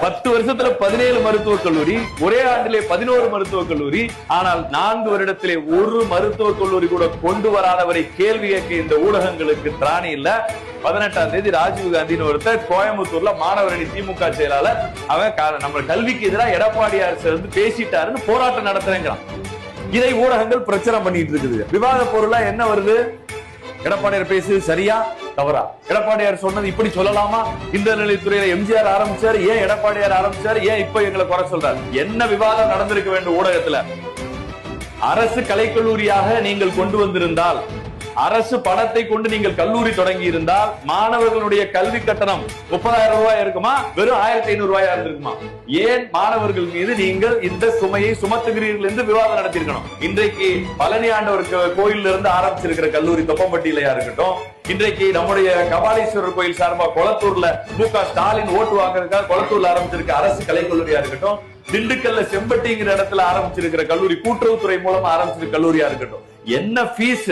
10 வருஷத்துல 17 மருத்துவக் கல்லூரி, ஒரே ஆண்டிலே 11 மருத்துவக் கல்லூரி. ஆனால் 4 வருடத்திலே ஒரு மருத்துவக் கல்லூரி கூட கொண்டு வராதவரை கேள்வி கேட்க இந்த ஊடகங்களுக்கு திராணி இல்ல. 18ஆம் தேதி ராஜீவ் காந்தின்னு ஒருத்தர் கோயம்புத்தூர்ல மாணவரணி திமுக செயலாளர், அவன் நம்ம கல்விக்கு எதிராக எடப்பாடியார் வந்து பேசிட்டாருன்னு போராட்டம் நடத்துறேங்கிறான். இதை ஊடகங்கள் பிரச்சனை பண்ணிட்டு இருக்குது. விவாத பொருளா என்ன வருது? எடப்பாடியார் பேசு சரியா தவறா? எடப்பாடியார் சொன்னது இப்படி சொல்லலாமா? இந்த நிலைத்துறையில எம்ஜிஆர் ஆரம்பிச்சாரு, ஏன் எடப்பாடியார் ஆரம்பிச்சாரு, ஏன் இப்ப எங்களை குறை சொல்றாரு? என்ன விவாதம் நடந்திருக்க வேண்டும் ஊடகத்துல? அரசு கலைக்கல்லூரியாக நீங்கள் கொண்டு வந்திருந்தால், அரசு பணத்தை கொண்டு நீங்கள் கல்லூரி தொடங்கி இருந்தால், மாணவர்களுடைய கல்வி கட்டணம் 30,000 ரூபாய் இருக்குமா, வெறும் 1,500 ரூபாயா இருந்திருக்குமா? ஏன் மாணவர்கள் மீது நீங்கள் இந்த சுமையை சுமத்துகிறீர்கள் என்று விவாதம் நடத்திருக்கணும். இன்றைக்கு பழனி ஆண்டவர் கோயில்ல இருந்து ஆரம்பிச்சிருக்கிற கல்லூரி தொப்பம்பட்டியிலயா இருக்கட்டும், இன்றைக்கு நம்முடைய கபாலீஸ்வரர் கோயில் சார்பா கொளத்தூர்ல மு.க. ஸ்டாலின் ஓட்டு வாங்குறதுக்காக கொளத்தூர்ல ஆரம்பிச்சிருக்க அரசு கலைக்கல்லூரியா இருக்கட்டும், திண்டுக்கல்ல செம்பட்டிங்கிற இடத்துல ஆரம்பிச்சிருக்கிற கல்லூரி கூட்டுறவுத்துறை மூலமா ஆரம்பிச்சிருக்க கல்லூரியா இருக்கட்டும், என்ன ஃபீஸ்?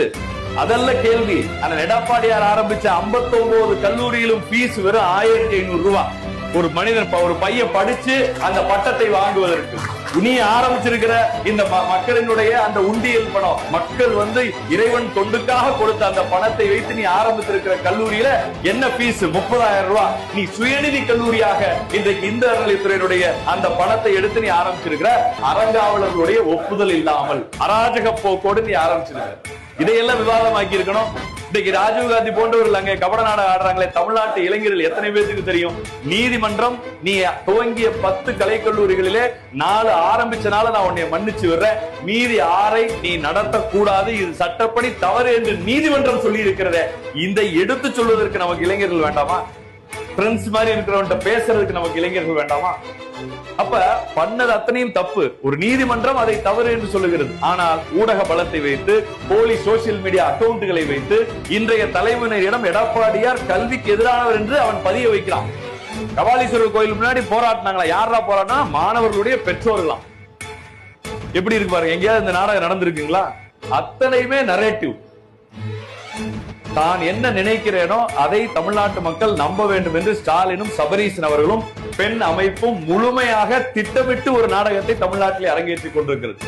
அதல்ல கேள்வி. ஆனா எடப்பாடியார் ஆரம்பிச்ச 59 கல்லூரியிலும் ஃபீஸ் வெறும் 1,500 ரூபாய். ஒரு மனிதன், ஒரு பையன் படிச்சு அந்த பட்டத்தை வாங்குவதற்கு. இனி ஆரம்பிச்சிருக்கிற இந்த மக்களினுடைய அந்த உண்டியல் பணம், மக்கள் வந்து இறைவன் தொண்டுக்காக கொடுத்த அந்த பணத்தை வைத்து நீ ஆரம்பித்திருக்கிற கல்லூரியில என்ன ஃபீஸ்? 30,000 ரூபாய். நீ சுயநிதி கல்லூரியாக இன்றைக்கு இந்த அறநிலையத்துறையினுடைய அந்த பணத்தை எடுத்து நீ ஆரம்பிச்சிருக்கிற, அறங்காவலர்களுடைய ஒப்புதல் இல்லாமல் அராஜக போக்கோடு நீ ஆரம்பிச்சிருக்க. இதையெல்லாம் விவாதமாக்கி இருக்கணும். இன்னைக்கு ராஜீவ் காந்தி போன்றவர்கள் அங்கே கபட நாடகம் ஆடுறாங்களே, தமிழ்நாட்டு இளைஞர்கள் எத்தனை பேருக்கு தெரியும்? நீதிமன்றம் நீ துவங்கிய 10 கலைக்கல்லூரிகளிலே 4 ஆரம்பிச்சனால நான் உன்னை மன்னிச்சு விடுறேன், மீதி 6 நீ நடத்தக்கூடாது, இது சட்டப்படி தவறு என்று நீதிமன்றம் சொல்லி இருக்கிறத இதை எடுத்து சொல்வதற்கு நமக்கு இளைஞர்கள் வேண்டாமா? பிரெண்ட்ஸ் மாதிரி இருக்கிறவன்ட்ட பேசுறதுக்கு நமக்கு இளைஞர்கள் வேண்டாமா? அப்ப பண்ணது அத்தனையும் தப்பு. ஒரு நீதிமன்றம் அதை தவறு என்று சொல்லுகிறது. ஆனால் ஊடக பலத்தை வைத்து, போலி சோசியல் மீடியா அக்கவுண்டுகளை வைத்து இன்றைய தலைமுறையிடம் எடப்பாடியார் கல்விக்கு எதிரானவர் என்று அவன் பதிய வைக்கிறான். கபாலீஸ்வரர் கோயில் முன்னாடி போராட்டினாங்களா? யாரா போராட்டினா? மாணவர்களுடைய பெற்றோர்களாம். எப்படி இருக்கு பாருங்க. எங்கேயாவது இந்த நாடகம் நடந்திருக்குங்களா? அத்தனையுமே நரேட்டிவ். தான் என்ன நினைக்கிறேனோ அதை தமிழ்நாட்டு மக்கள் நம்ப வேண்டும் என்று ஸ்டாலினும் சபரீசன் அவர்களும் பெண் அமைப்பும் முழுமையாக திட்டமிட்டு ஒரு நாடகத்தை தமிழ்நாட்டிலே அரங்கேற்றிக் கொண்டிருக்கிறது.